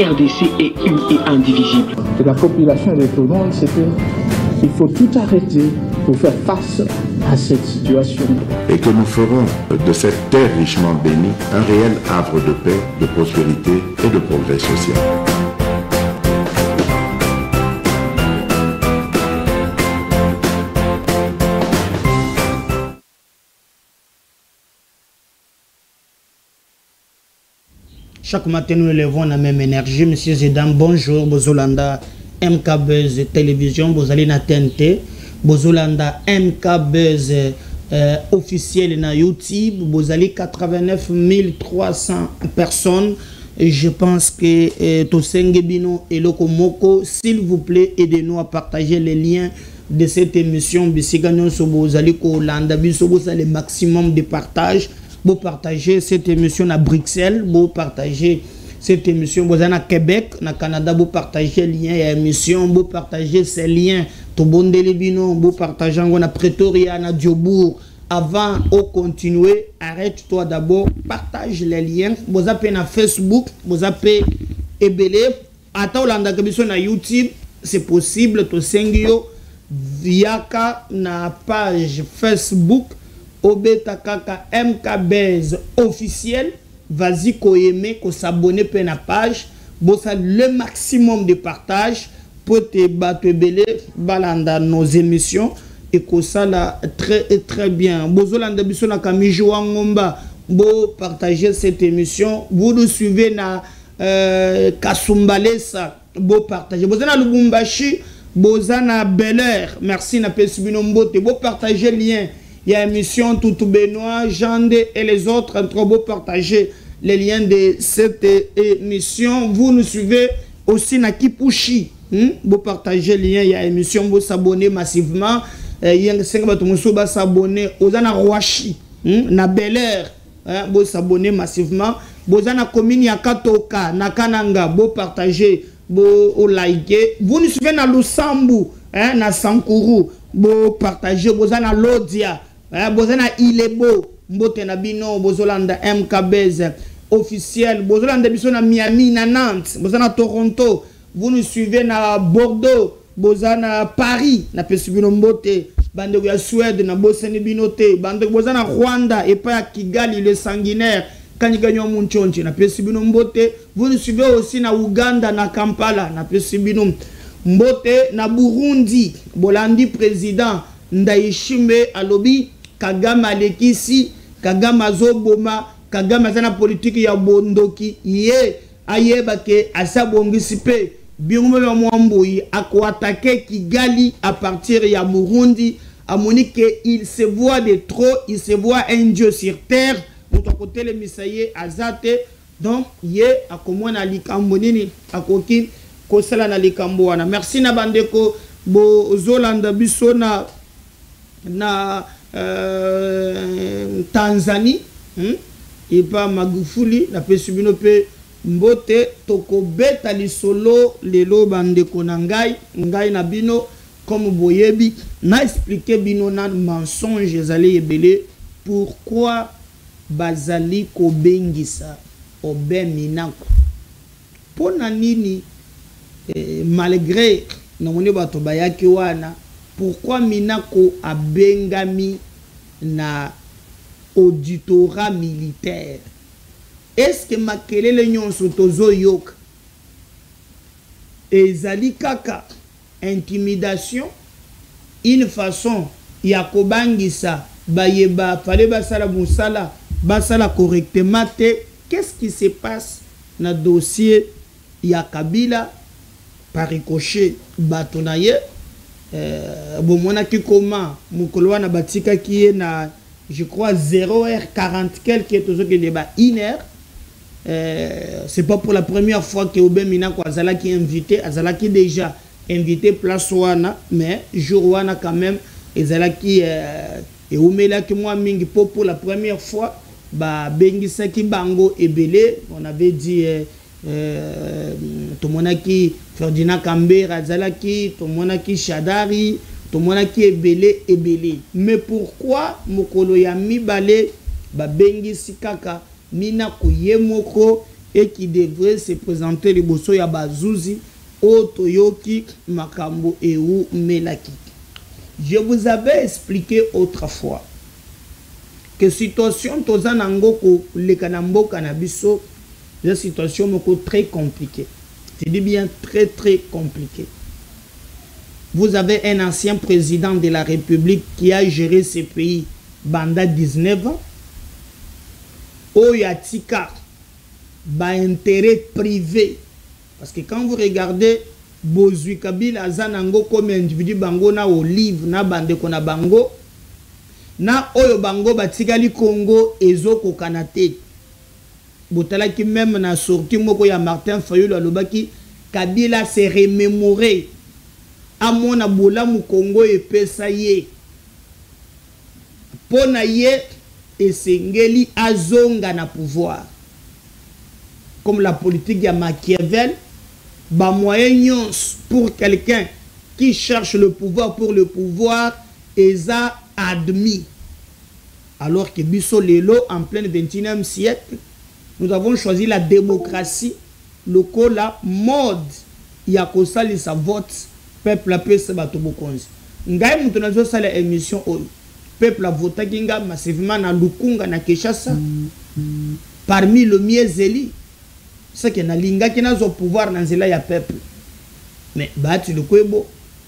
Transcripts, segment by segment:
RDC est une et indivisible. De la population et de tout le monde, c'est qu'il faut tout arrêter pour faire face à cette situation. Et que nous ferons de cette terre richement bénie un réel havre de paix, de prospérité et de progrès social. Chaque matin, nous élevons la même énergie. Monsieur Zedam, bonjour. Bozolanda MK Buzz Télévision, Bozalina TNT, Bozolanda MK Buzz officiel na YouTube, Bozali 89 300 personnes. Et je pense que Tosenge Bino et Lokomoko, s'il vous plaît, aidez-nous à partager les liens de cette émission. Bisigano Sobozali Kolanda, Bisobosa le maximum de partage. Vous partagez cette émission à Bruxelles, vous partagez cette émission vous à Québec, au Canada, vous partagez les liens et émission, vous partagez ces liens, Tobondelibino, vous partagez à Pretoria, à Diobourg. Avant de continuer, arrête-toi d'abord, partage les liens. Vous appelez na Facebook, vous appelez Ebele, attends l'anda que na YouTube, c'est possible, to sengio via na page Facebook. Obeta kaka MKBZ officiel, vas-y ko aimer, ko s'abonner à la page, bossa le maximum de partage pour te battre belé balanda nos émissions et que ça là très bien. Bozolanda biso na kamijo ngomba, bo partager cette émission, vous nous suivez na Kasumbalesa, bo partager. Bozana Lubumbashi, bozana Bel Air, merci na Pesubino Mbote, bo partager lien. Il y a émission Toutou Benoît, Jande et les autres. Entre vous partager les liens de cette émission. Vous nous suivez aussi na Kipushi. Vous partagez les liens. Il y a émission. Vous s'abonnez massivement. Il y a 5 personnes qui s'abonner. Vous avez Roachi, na Bel Air. Vous s'abonnez massivement. Vous avez commune ya Katoka, na Kananga. Vous partagez, vous likez. Vous nous suivez na Lusambu, na Sankuru. Vous partagez. Vous avez Lodia. Bozana Ilebo, Mbote na Bino, Bozolanda MKBZ officiel, Bozolanda biso na Miami, na Nantes, Bozana Toronto, vous nous suivez na Bordeaux, Bozana Paris, na Pesubino Mbote, Bande ya Suède, na Boseni Binote, Bande Bozana Rwanda, et pas à Kigali, le sanguinaire, Kanigagnon Munchonchi, na Pesubino Mbote, vous nous suivez aussi na Uganda, na Kampala, na Pesubino Mbote, na Burundi, Bolandi président, Ndaishimbe Alobi, Kagame Alekisi, Kagame Azoboma, Kagame Azana politique ya Bondoki, ye, ayeba ke asabongisipe, Birume Mwamboui, ako attaquer Kigali à partir ya Burundi, à Monique, il se voit de trop, il se voit un dieu sur terre, pour ton côté le misaye azate, donc ye, akomwa na likambonini, akoki, kosala na likamboana. Merci na bandeko, bo Zolanda Bisona, na Tanzanie et pas Magufuli na Pesubino pe Mbote toko beta lisolo lelo bandeko na ngai na bino comme boyebi na expliquer bino na mensonge ezali ebele pourquoi bazali ko bengisa obe minako pona nini malgré na moni bato bayaki wana. Pourquoi Minako a bengami na auditorat militaire? Est-ce que makelele nyonso tozo yok ezali kaka intimidation, une façon ya kobangisa bayeba fale basala musala basala correctement te? Qu'est-ce qui se passe na dossier ya Kabila par ricochet batonaye? Bon, mon aki comment mukolo na batika qui est na je crois 0h40 quelque chose qui débat 1h. C'est pas pour la première fois que Obe Minako Azala qui est invité, Azala qui déjà invité place wana, mais jour wana quand même Azala qui et Omela que moi mingi pour la première fois ba bengisa ki bango ebele, on avait dit Tomonaki Ferdinand Kambera Azalaki, Tomonaki Shadari, Tomonaki ebele. Mais pourquoi mokolo ya mibale ba bengisi kaka mina kuyemoko et qui devrait se présenter le bosso ya bazuzi otoyoki makambo et ou melaki. Je vous avais expliqué autrefois que situation tozanango ko lekanambo kanabiso, la situation est très compliquée. Je dis bien très compliquée. Vous avez un ancien président de la République qui a géré ce pays pendant 19 ans. Oyatika, intérêt privé. Parce que quand vous regardez Bozui Kabila Zanango comme individu bango na olive na bande kona bango na oyo bango batikali Congo ezoko kanate. Botala qui même na sorti moko ya Martin Fayulu alobaki Kabila s'est remémoré à mon abola mu Congo et pesa ye pona ye et sengeli azonga na pouvoir comme la politique ya Machiavel. Ba moyen pour quelqu'un qui cherche le pouvoir pour le pouvoir est admis. Alors que biso lelo en plein 21e siècle, nous avons choisi la démocratie, le ko la mode ya ko sali sa vote peuple a pesa bato bokonzi. Ngai mutu nazo sala émission o peuple a voté kinga massivement na Lukunga na Kinshasa parmi le miezeli. C'est que na linga qui n'a pas pouvoir dans zela ya peuple. Mais bati le kwebo,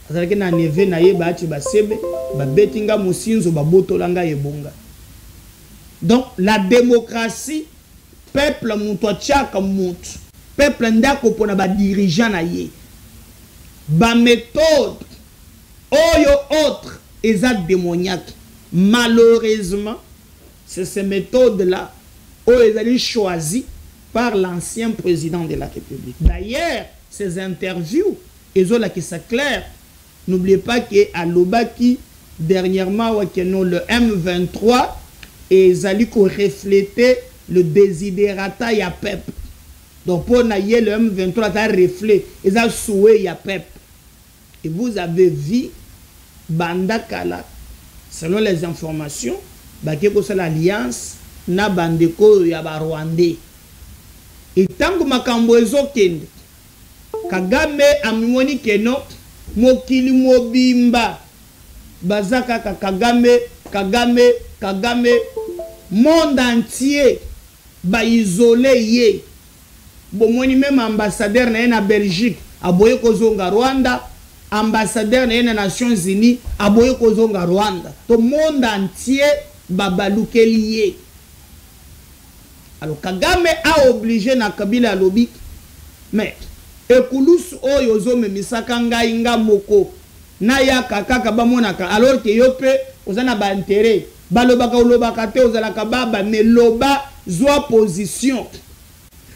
azalaki na neve na ye bati basebe, ba betinga musinzo ba botolanga yebonga. Donc la démocratie, peuple mutu chaka mutu. Peuple ndako pona ba dirigeant na ye. Ba méthode oyo autre exact démoniaque. Malheureusement, c'est ces méthodes là oyo ezali choisi par l'ancien président de la République. D'ailleurs, ces interviews, là qui c'est clair, n'oubliez pas qu'à Lobaki, dernièrement, le M23, et Zali qui reflétait le désiderata ya peuple. Donc, pour naïe, le M23 a reflété, ils ont souhaité ya peuple. Et vous avez vu, Bandakala, selon les informations, c'est l'alliance, na bandeko ya ba Rwandais. Et tant que makambo ezokende Kagame amimoni keno mokili mobimba bazaka Kagame monde entier ba isolé ye bomoni même ambassadeur na Belgique aboye kozonga Rwanda, ambassadeur na Nations Unies aboye kozonga Rwanda, to monde entier babalukeli ye. Alors Kagame a obligé na Kabila lobi mais ekulus oyo zo memisaka ngai nga moko na ya kaka bamonaka alors que yo pe ozana ba intérêt balobaka te ozalaka baba mais loba zwa position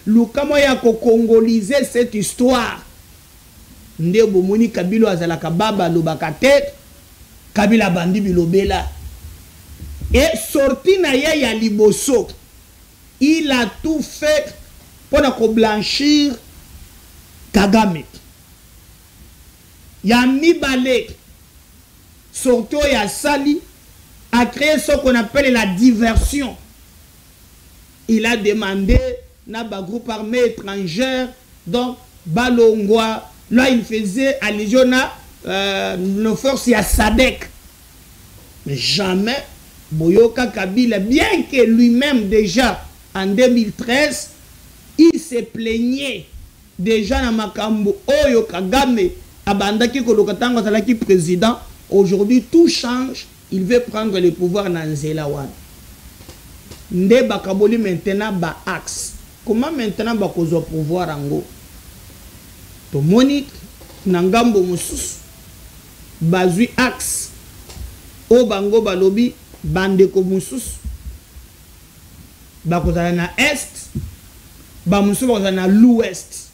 lukamo ya ko congoliser cette histoire nde bomoni Kabila azalaka baba lobaka te Kabila bandi bilobela et sorti na ya liboso. Il a tout fait pour blanchir Kagame. Yami Balé, surtout Sali, a créé ce qu'on appelle la diversion. Il a demandé na ba groupe armé étrangère, donc Balongwa. Là, il faisait allusion à nos forces à Sadek. Mais jamais Boyoka Kabila, bien que lui-même déjà en 2013, il se plaignait déjà dans Makambo Oyo Kagame abandaki kolokatango salaki président. Aujourd'hui tout change, il veut prendre le pouvoir dans Zelawan. Nde bakaboli maintenant ba axe. Comment maintenant bakozo pouvoir ango? To moni nangambo mususu bazui axe o bango balobi bandeko mususu bakozala na est ba mususu bakozala na l'ouest.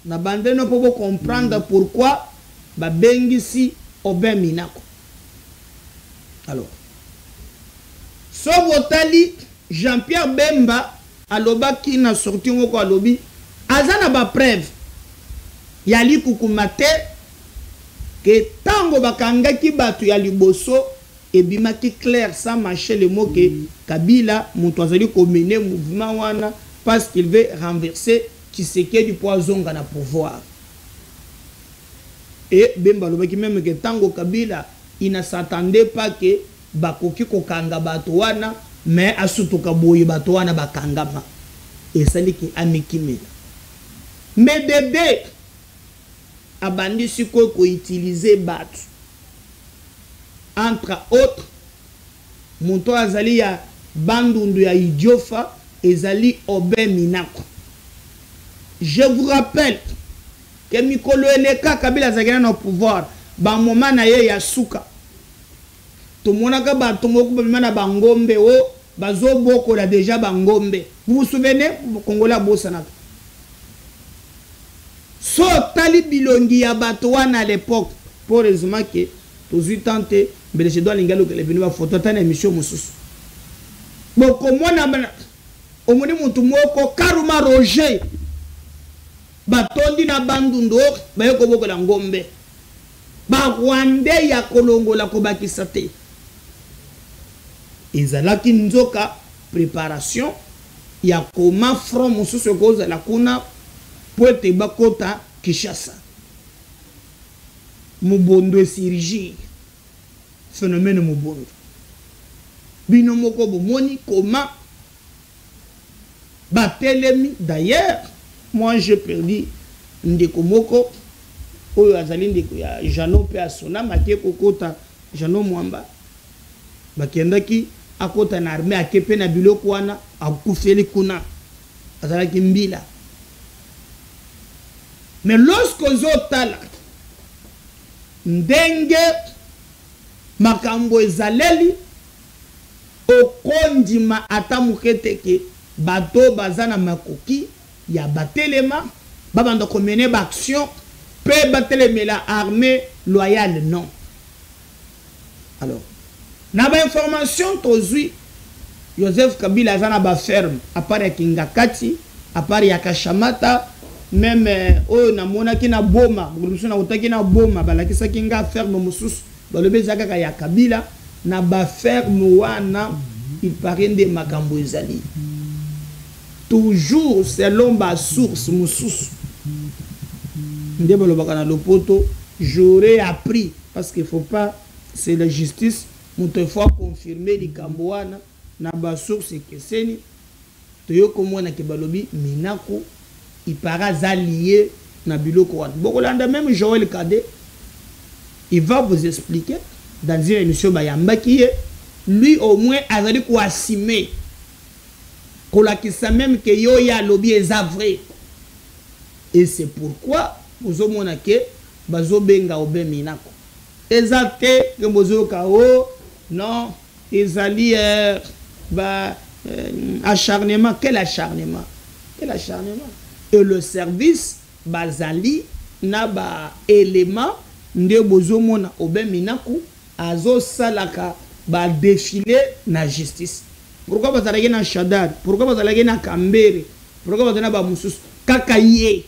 Na bande no pobo comprendre pourquoi ba bengisi Oben Minako. Alors Sobotali Jean-Pierre Bemba alobaki na sorti ngoko alobi azana ba preuve yali kukumate que tango bakangaki batu ya liboso ebimaki clair sans marcher le mot que Kabila mutu azali ko mener mouvement wana parce qu'il veut renverser Tshisekedi pour zonga na pouvoir. Et Bemba lobaki même que tango Kabila, il ne s'attendait pas que bakoki kokanga bato wana, mais asutuka boye bato wana bakangama. Et ça dit que amikimela. Mais Bébé abandi siko ko utiliser bato. Entre autres, Monto azali ya bandundu ya Idiofa ezali Obe Minako. Je vous rappelle que Mikolo Eleka Kabila Zagana no pouvoir, ba moment na ye ya suka. To monaka ba tomoko ba mana bangombe o bazo boko la déjà bangombe. Vous vous souvenez Kongola Bosanaka. So tali bilongi ya bato wana à l'époque pour résumer que tous tenté mais je dois l'ingalo que les venus va photo tane émission mususu. Bon comment na omoni mutu moko Karuma Roger batondi na bandundo bayoko boko la ngombe ba Rwanda ya kolongola ko bakisa te ezalaki nzoka préparation ya koma front mususu koza la kuna poete bakota Kishasa mubondo sirigi phénomène mubondo bino moko bomoni comment batelemi. D'ailleurs moi j'ai perdu ndeko moko oyo azali ndeko ya Jano pe asona makie kokota Jano Mwamba bakendaki akota na armée akepe na biloko wana akufeli kuna azalaki mbila. Mais lorsque ozotala ndenge makambo ezaleli okondima ata muketeke bato bazana makoki ya batelema babanda komene ba action pe batelemela armée loyale non. Alors na ba information tozui Joseph Kabila azana ba ferme à part ya Kingakati à part ya Kashamata même oyo na mona ki na boma bulusu na utaki na boma balakisa kinga ferme mususu balobe zaka ya Kabila na ba ferme wana il paraît de makambo ezali toujours selon ba source mususu nde balobaka na lopoto. J'aurais appris parce qu'il faut pas c'est la justice muto fois confirmer likambo wana na ba source keseni toyo komona ke balobi Minako il paraît lié na biloko wana bokolanda. Même Joël Kade il va vous expliquer dans une émission bayamba qui est lui au moins azali ko assumer kolakisa même que yo ya lobby est vrai. Et c'est pourquoi vous omona ke bazo benga Obe Minako exacté que bozo kao non ezali acharnement. Quel acharnement? Quel acharnement? Et le service bazali na ba élément nde bozo mona Obe Minako azo salaka ba défilé na justice. Pourquoi bazalaki na Shadad? Pourquoi bazalaki na Kambere? Pourquoi bazalaki na ba mususu kakaye?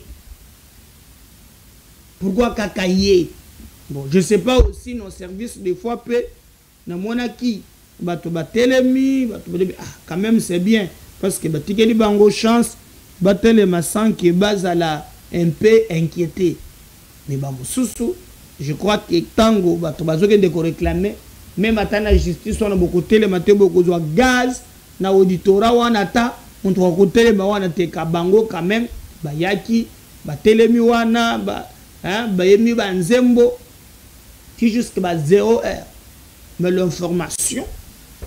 Pourquoi kakaye? Bon, je sais pas aussi nos services des fois peut na monaki bato batelemi bato quand même c'est bien parce que batikeli bango chance batelema sans que bazala un peu inquiété. Mais ba mususu je crois que tango bato bazoke de réclamer même atana justice on a beaucoup telema te beaucoup zo gaz na auditorat wana ta on doit côté ba wana te kabango quand même bayaki batelemi wana ba hein bayemi ba nzembo qui jusque ba 0 heure. Mais l'information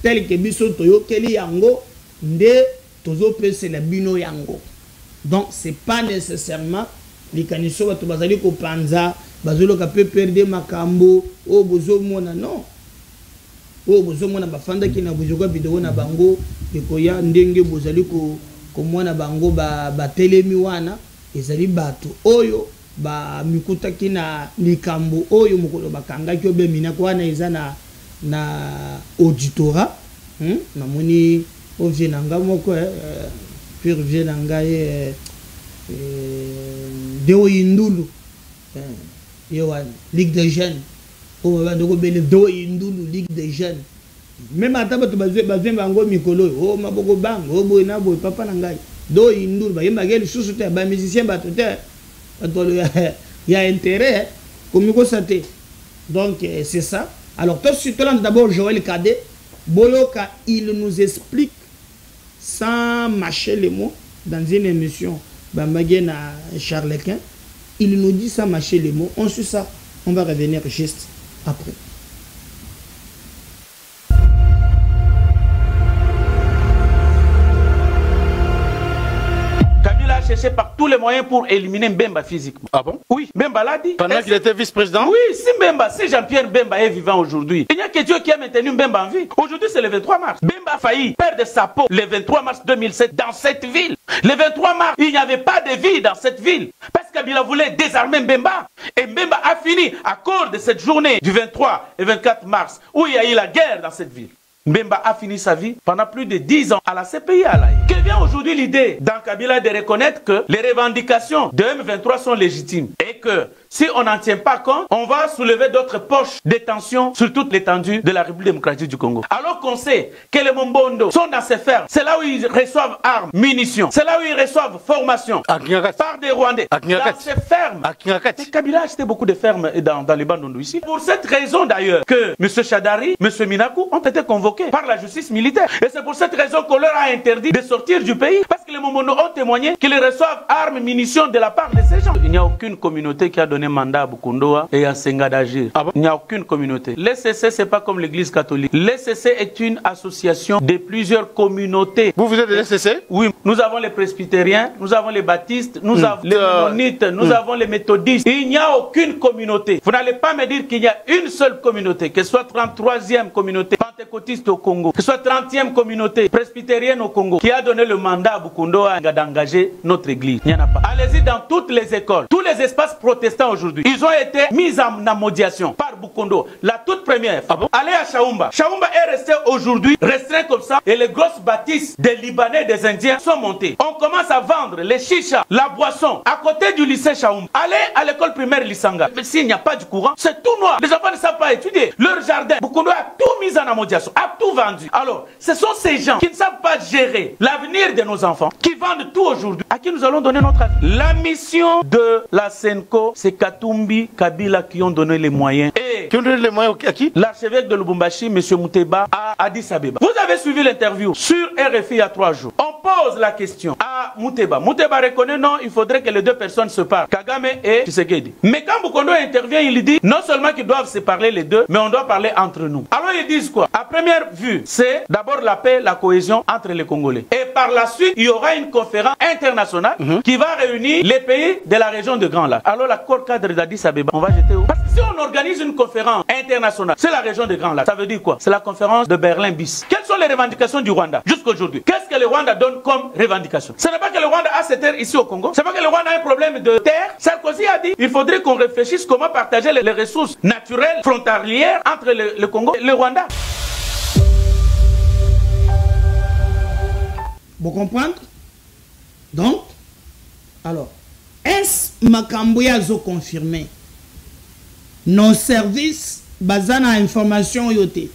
telle que biso toyo keli yango nde tozo pese la bino yango. Donc c'est pas nécessairement les caniso bato bazali ko panza bazolo ka peut perdre makambo o bozo mona non. O bozo mona bafanda ki na bozoka video na bango ekoya ndenge bozali ko mona bango ba telemi wana ezali bato oyo ba mikuta kina likambo oyo mukolo bakanga ki Obe Minako wana eza na auditorat na moni ovienanga moko puis revienanga Deo Indulu yo Ligue des jeunes o ba ndoko bele Deo Indulu Ligue des jeunes même ata bato bazwe bango mikolo o maboko bango o boy na boy papa na ngai do indour ba yemba gel sous te ba musicien ba tout il y a intérêt comme ko santé. Donc c'est ça. Alors tout de suite d'abord Joël Cadet Boyoka, il nous explique sans mâcher les mots dans une émission Bamagena Charlequin. Il nous dit sans mâcher les mots. On suit ça. On va revenir juste après. Cherché par tous les moyens pour éliminer Mbemba physiquement. Ah bon? Oui, Mbemba l'a dit. Pendant qu'il était vice-président? Oui, si Jean-Pierre Mbemba est vivant aujourd'hui, il n'y a que Dieu qui a maintenu Mbemba en vie. Aujourd'hui, c'est le 23 mars. Mbemba a failli perdre sa peau le 23 mars 2007 dans cette ville. Le 23 mars, il n'y avait pas de vie dans cette ville. Parce qu'Abila voulait désarmer Mbemba. Et Mbemba a fini à cause de cette journée du 23 et 24 mars où il y a eu la guerre dans cette ville. Mbemba a fini sa vie pendant plus de 10 ans à la CPI à l'AI. Que vient aujourd'hui l'idée dans Kabila de reconnaître que les revendications de M23 sont légitimes et que si on n'en tient pas compte, on va soulever d'autres poches de tension sur toute l'étendue de la République démocratique du Congo. Alors qu'on sait que les Mombondo sont dans ces fermes, c'est là où ils reçoivent armes, munitions, c'est là où ils reçoivent formation par des Rwandais. Dans ces fermes. Et Kabila a acheté beaucoup de fermes dans les Bandundu ici. Pour cette raison d'ailleurs que M. Chadari, M. Minakou ont été convoqués par la justice militaire. Et c'est pour cette raison qu'on leur a interdit de sortir du pays. Parce que les Mombondo ont témoigné qu'ils reçoivent armes, munitions de la part de ces gens. Il n'y a aucune communauté qui a donné mandat à Bukondoa et à Senga d'agir. Ah bon? Il n'y a aucune communauté. L'ECC, c'est pas comme l'église catholique. L'ECC est une association de plusieurs communautés. Vous êtes de l'ECC? Oui. Nous avons les presbytériens, nous avons les baptistes, nous avons les mennonites, nous avons les méthodistes. Il n'y a aucune communauté. Vous n'allez pas me dire qu'il y a une seule communauté, que ce soit 33e communauté pentecôtiste au Congo, que ce soit 30e communauté presbytérienne au Congo, qui a donné le mandat à Bukondoa d'engager notre église. Il n'y en a pas. Allez-y dans toutes les écoles, tous les espaces protestants aujourd'hui. Ils ont été mis en amodiation par Bukondo. La toute première. Ah bon? Allez à Chaumba. Chaumba est resté aujourd'hui restreint comme ça et les grosses bâtisses des Libanais et des Indiens sont montées. On commence à vendre les chichas, la boisson à côté du lycée Chaumba. Allez à l'école primaire Lisanga. Mais s'il n'y a pas du courant, c'est tout noir. Les enfants ne savent pas étudier. Leur jardin, Bukondo a tout mis en amodiation, a tout vendu. Alors, ce sont ces gens qui ne savent pas gérer l'avenir de nos enfants, qui vendent tout aujourd'hui, à qui nous allons donner notre avis. La mission de la Senko, c'est Katumbi, Kabila qui ont donné les moyens. Et qui ont donné les moyens à qui? L'archevêque de Lubumbashi, M. Mouteba, à Addis Abeba. Vous avez suivi l'interview sur RFI il y a 3 jours. On pose la question à Mouteba. Mouteba reconnaît non, il faudrait que les deux personnes se parlent, Kagame et Tshisekedi. Mais quand Bukondo intervient, il dit non seulement qu'ils doivent se parler les deux, mais on doit parler entre nous. Alors ils disent quoi? À première vue, c'est d'abord la paix, la cohésion entre les Congolais. Et par la suite, il y aura une conférence internationale qui va réunir les pays de la région de Grand Lac. Alors l'accord cadre d'Addis Abeba, on va jeter où? Parce que si on organise une conférence internationale, c'est la région de Grand Lac. Ça veut dire quoi? C'est la conférence de Berlin bis. Quelles sont les revendications du Rwanda jusqu'à aujourd'hui? Qu'est-ce que le Rwanda donne comme revendication? Ce n'est pas que le Rwanda a ses terres ici au Congo. Ce n'est pas que le Rwanda a un problème de terre. Sarkozy a dit il faudrait qu'on réfléchisse comment partager les ressources naturelles frontalières entre le Congo et le Rwanda. Vous comprenez? Donc, alors, est-ce Makambouya zo confirmé? Nos services basés na information yoté?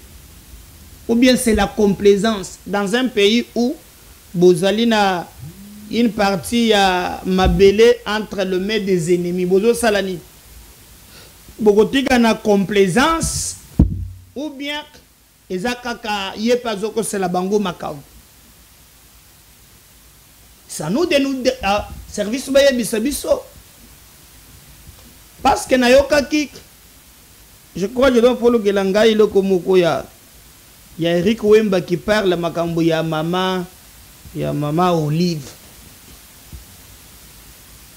Ou bien c'est la complaisance dans un pays où Bozali na une partie à mabélé entre le maître des ennemis. Bozo Salani. Bogotika na complaisance ou bien ezakaka yepazoko c'est la bango makao. Ça nous dénoude service baye bisabiso. Parce que nayoka kik. Je crois que je dois follow Gelanga il komoko ya Eric Wemba qui parle makambo ya mama Olive.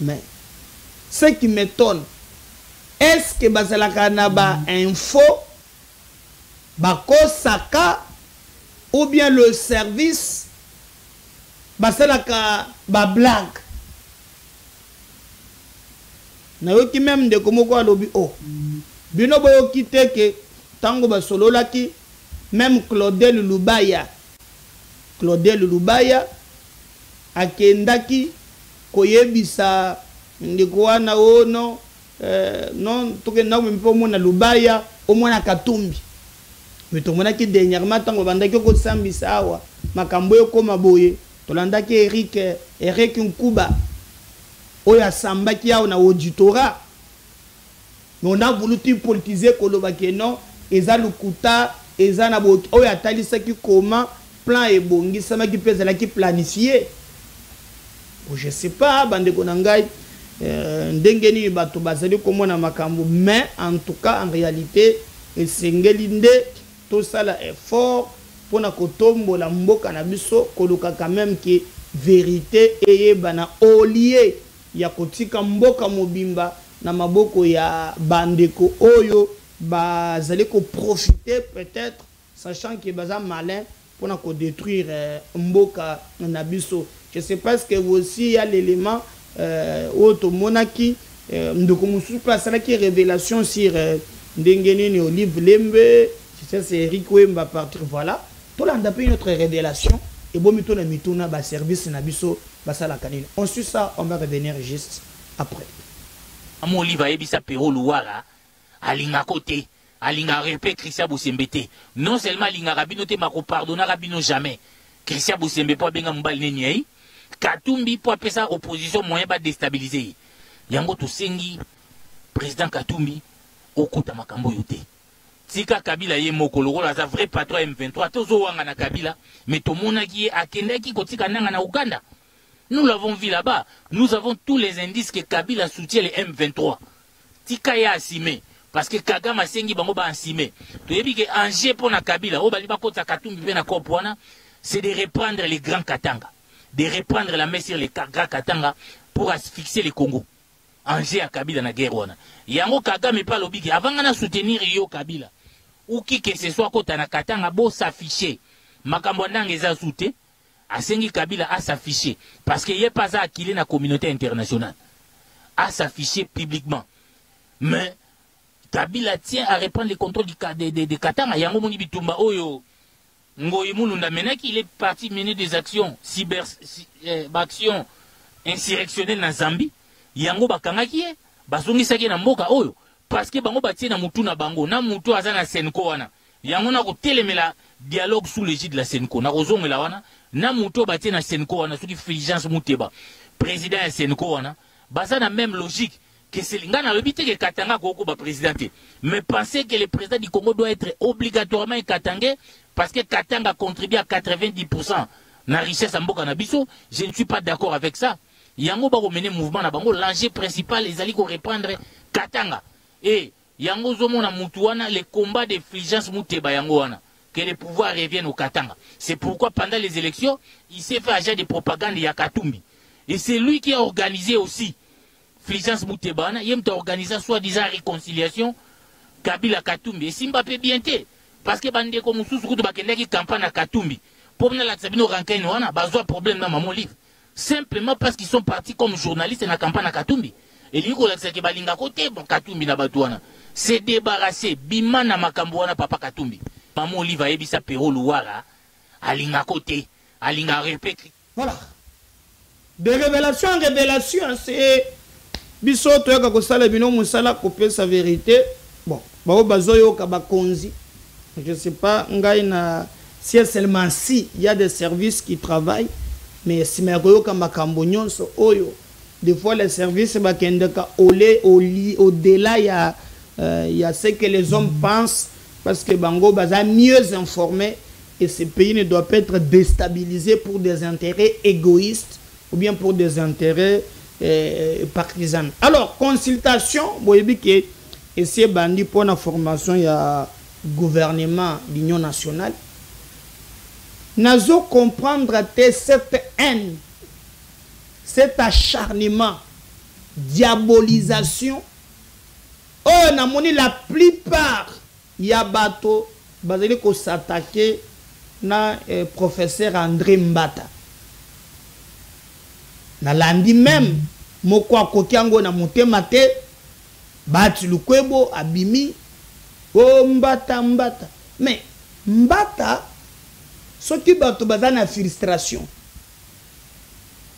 Mais ce qui m'étonne, est-ce que bazalaka na ba info bako saka ou bien le service basalaka ba blague? Na yoki même de komoko alobi oh bino boyo kite ke tango ba sololaki même Claudel Lubaya akendaki koyebisa ndiko wana ono non toke na mpo mona Lubaya omona Katumbi mais to mona ki dernièrement tango bandaki ko sambisa awa makambo yo koma boye tolandaki Eric Nkuba oya samba qui a un auditorat. Mais on a voulu politiser kolobake non eza lukuta eza na bo oya talisa ki comment plan et bongi sama qui pèse la qui planifié. Bon, je sais pas bande konangai ndengeni bato bazali komona makambo, mais en tout cas en réalité esengelinde tout ça là effort pour na kotombo la mboka na biso koluka quand même qui vérité et bana olié ya kotika mboka mobimba na maboko ya bandeko oyo bazali ko profiter peut-être sachant que baza malin pour na ko détruire mboka na biso. Je sais pas ce que vous aussi il y a l'élément auto monaki ndoko musu place là qui révélation sur ndengeni Olive Lembe, je sais c'est Eric Wemba partir voilà. Tout là on a pris notre révélation et bon mito na mituna ba service na biso basala kanine. On suit ça, on va revenir juste après. Mon livre ebisa pero luwara alinga côté alinga répé Christian Boussembete non seulement alinga rabino te mako pardonner rabino jamais Christian Bousembe po benga mbali nenyei Katumbi po apesa opposition moyen ba déstabiliser yango to sengi président Katumbi okuta makambo yote tika Kabila ye moko lokola za vrai patron M23 tozo wanga na Kabila mais to monaki akendaki kotika nanga na Uganda. Nous l'avons vu là-bas. Nous avons tous les indices que Kabila soutient les M23. Tika ya assimé. Parce que Kagame sengi bango ba assimé. Tu dis que Angers pour na Kabila, o bali ba kota Katumbi pe na kopwana, c'est de reprendre les grands Katanga. De reprendre la main sur les grands Katanga pour asphyxier les Congo. Angers à Kabila na guerre wana. Yango Kagame pa lobi avant na soutenir yo Kabila. Ou qui que ce soit kota na Katanga bo s'afficher. Makambo ndanga eza soute. Asengi Kabila à s'afficher parce qu'il n'y a pas à acquiller la communauté internationale à s'afficher publiquement, mais Kabila tient à reprendre le contrôle de Katanga. Yango moni bitumba oyo ngoyi mulunda mena qu'il est parti mener des actions actions insurrectionnelles na Zambie. Yango bakanga qui est bazongi saki na mboka oyo parce que bango batie na mutu na bango na mutu azana Senko wana yango na ko telemela dialogue sous l'égide de la Senko na kozongela wana na muto batie na Senko wana soki Fulgence Muteba président ya Senko wana baza na même logique que c'est ngana lobite que Katanga koko ba présidenté mais penser que le président du Congo doit être obligatoirement katangais parce que Katanga contribue à 90% na richesse mboka na biso, je ne suis pas d'accord avec ça. Yango ba mener mouvement na bango l'enjeu principal les ali ko reprendre Katanga et yango zomo na mutu wana le combat de Fulgence Muteba yango wana que le pouvoir revienne au Katanga. C'est pourquoi pendant les élections, il s'est fait agent de propagande à Katumbi. Et c'est lui qui a organisé aussi Fulgence Muteba. Il a organisé soi-disant réconciliation Kabila Katumbi. Et Simba peut bien être. Parce que bande comme Moussou qui campagne à Katumbi. Pour la Sabino Rankaino, on a besoin de problème dans mon livre. Simplement parce qu'ils sont partis comme journalistes dans la campagne à Katumbi. Et lui, qui balinga côté, bon Katumbi na batouana. C'est débarrassé. Bimana Makambouana papa Katumbi. Maman Oliva ebisa pero luwara alinga côté alinga répéter. Voilà. De révélation en révélation, c'est biso toyoka ko sala bino musala couper sa vérité. Bon, bao bazoyo ka bakonzi. Je sais pas ngai na si seulement si il y a des services qui travaillent mais si mekoyo ka makambo nyonso oyo des fois les services bakendeka au-delà il y a ce que les hommes pensent. Parce que Bango Baza mieux informé et ce pays ne doit pas être déstabilisé pour des intérêts égoïstes ou bien pour des intérêts partisans. Alors, consultation, vous voyez que c'est bandit pour la formation, il y a gouvernement de l'Union nationale. Nous comprendre cette haine, cet acharnement, diabolisation. Oh, on a monné la plupart. Yabato bazali ko s'attaquer na professeur André Mbata na landi même moko akokiango na motema te bati lukwebo abimi o Mbata mais Mbata soki bato bazana frustration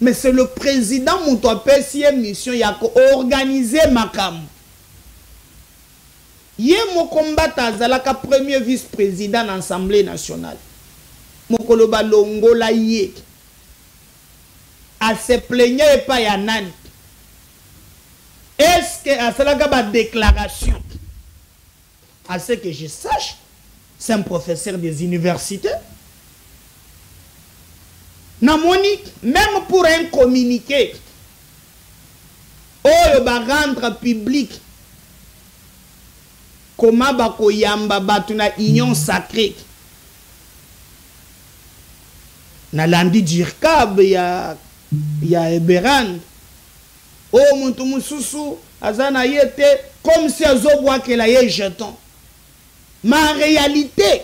mais c'est le président muto apesi mission ya ko organiser makamu. Yé moko Mbata azalaka premier vice-président de l'Assemblée nationale. Mokoloba longola yé. à se plaigner et pas ya nani. Est-ce que à cela a une déclaration? À ce que je sache, c'est un professeur des universités. Namoni, même pour un communiqué, il va rendre public comment bako yamba batuna union sacrée. Na landi dirkab ya Eberan. Oh muntu mususu azana yete comme si azobwa que la ye jeton. Mais en réalité,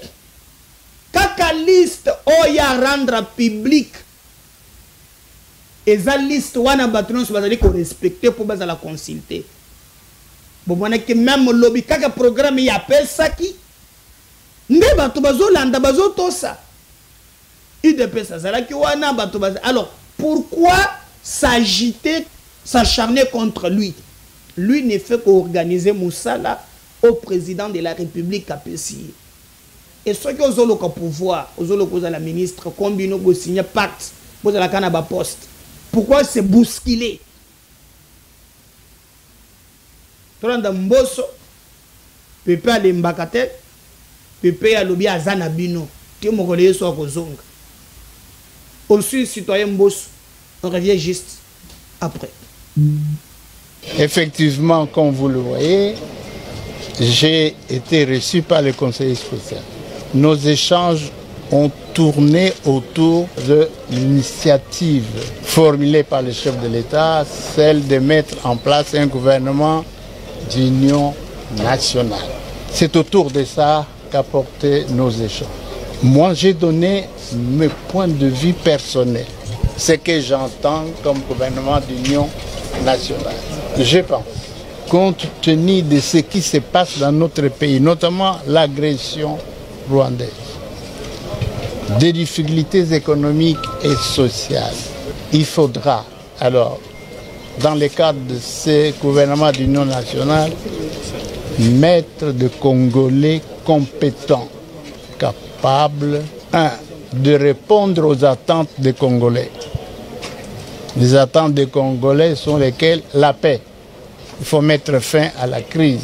kaka liste oya rendre public. Et la liste wana batron so bazali ko respecter pour bazala consulter. Bon mona que même lobby kaka programme ya pesa ki nde bato bazolanda bazotosa. UDP ça zala ki wana bato baz. Alors pourquoi s'agiter, s'acharner contre lui? Lui ne fait qu'organiser Moussala au président de la République à Pessi. Et ceux qui ont le pouvoir, aux la ministre, combien ils signé pacte, vous avez la poste. Pourquoi c'est bousculé? Tolanda Mboso, Pepe ale Mbakate, Pepe alobi azana bino, ti mokole so kozonga. Aussi citoyen Mboso, on revient juste après. Effectivement, comme vous le voyez, j'ai été reçu par le conseiller spécial. Nos échanges ont tourné autour de l'initiative formulée par le chef de l'État, celle de mettre en place un gouvernement d'union nationale. C'est autour de ça qu'a porté nos échanges. Moi, j'ai donné mes points de vue personnels, ce que j'entends comme gouvernement d'union nationale. Je pense, compte tenu de ce qui se passe dans notre pays, notamment l'agression rwandaise, des difficultés économiques et sociales, il faudra alors, dans le cadre de ce gouvernement d'union nationale, mettre des Congolais compétents, capables, de répondre aux attentes des Congolais. Les attentes des Congolais sont lesquelles? La paix. Il faut mettre fin à la crise.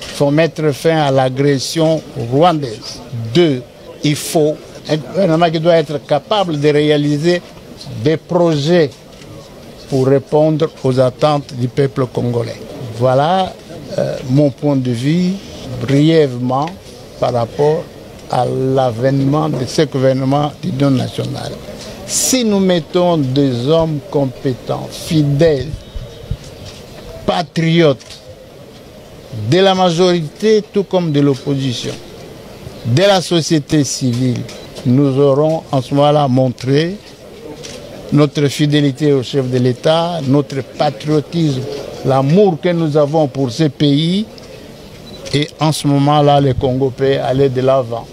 Il faut mettre fin à l'agression rwandaise. 2, il faut un gouvernement qui doit être capable de réaliser des projets pour répondre aux attentes du peuple congolais. Voilà mon point de vue brièvement par rapport à l'avènement de ce gouvernement d'union nationale. Si nous mettons des hommes compétents, fidèles, patriotes, de la majorité tout comme de l'opposition, de la société civile, nous aurons en ce moment-là montré notre fidélité au chef de l'État, notre patriotisme, l'amour que nous avons pour ce pays. Et en ce moment-là, le Congo peut aller de l'avant.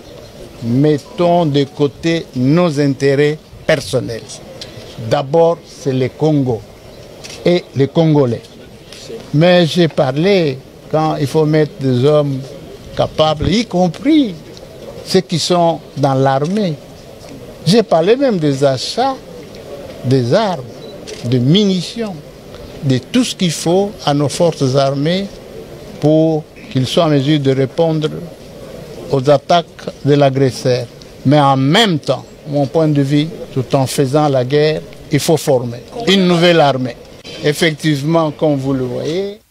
Mettons de côté nos intérêts personnels. D'abord, c'est le Congo et les Congolais. Mais j'ai parlé quand il faut mettre des hommes capables, y compris ceux qui sont dans l'armée. J'ai parlé même des achats des armes, de munitions, de tout ce qu'il faut à nos forces armées pour qu'ils soient en mesure de répondre aux attaques de l'agresseur. Mais en même temps, mon point de vue, tout en faisant la guerre, il faut former une nouvelle armée. Effectivement, comme vous le voyez...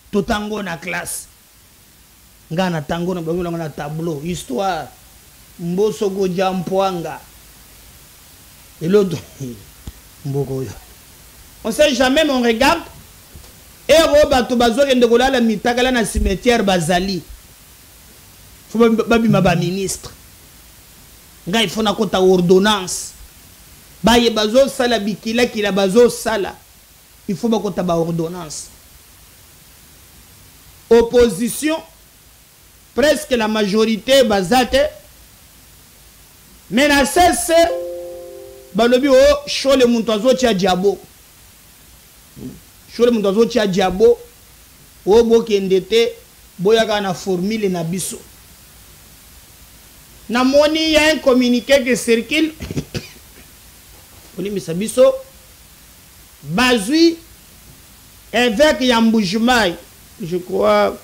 Tout tango na classe. Ngana tango na tableau. Histoire. Mboso go jampoanga. Et l'autre. Mboko. On sait jamais, mais on regarde. Et Roba Tobazo et Ndogola la mitagala na cimetière Bazali. Faut babi ma ministre. Nga il faut na kota ordonnance. Ba ye bazo sala bikila kila bazo sala. Il faut ba kota ba ordonnance. Opposition, presque la majorité bazate. Mais na cesse, balobi o chole muntazo tia diabo. Chole muntazo tia diabo. O bo kendete boyaka na formule na biso. Namoni, il y a un communiqué qui circule. Misabiso. Bazui, évêque Yamboujumaï, je crois,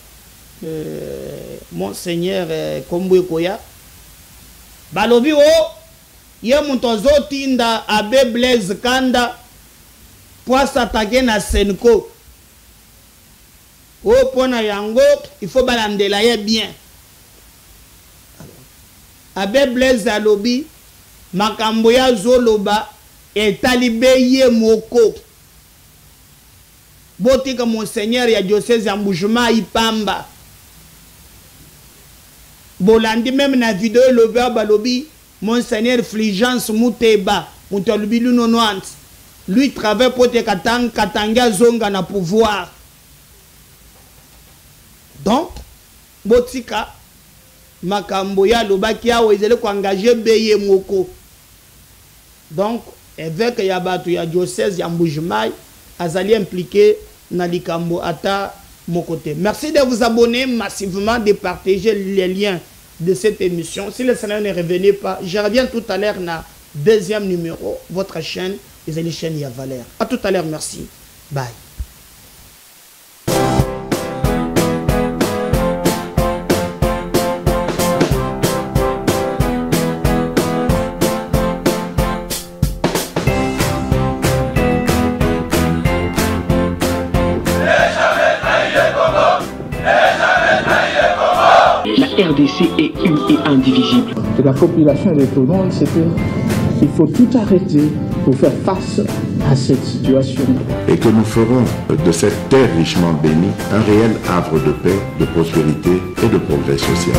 Monseigneur Komboué Koya. Balobi, oh, yé montozo tinda abe Blaise Kanda pour s'attaquer na Senko. Oh, pour na yango, il faut balandela bien. Abe Blaise alobi, makamboya zoloba, et talibé moko. Botika Monseigneur ya diocèse ya Mbujumayi Pamba. Bolandi même na vidéo loba balobi Monseigneur Fulgence Muteba Mutolubi Lunonwant. Lui travaille pour te katanga zonga na pouvoir. Donc botika makambo ya lobaki ya wezele ko engager beye moko. Donc évêque ya batu ya diocèse ya Mbujumayi azali impliqué dans likambo ata mon côté. Merci de vous abonner massivement, de partager les liens de cette émission. Si le Seigneur ne revenait pas, je reviens tout à l'heure dans deuxième numéro, votre chaîne, les chaînes Y'a Valère. À tout à l'heure, merci. Bye. La RDC est une et indivisible. De la population de tout le monde, c'est qu'il faut tout arrêter pour faire face à cette situation. Et que nous ferons de cette terre richement bénie un réel havre de paix, de prospérité et de progrès social.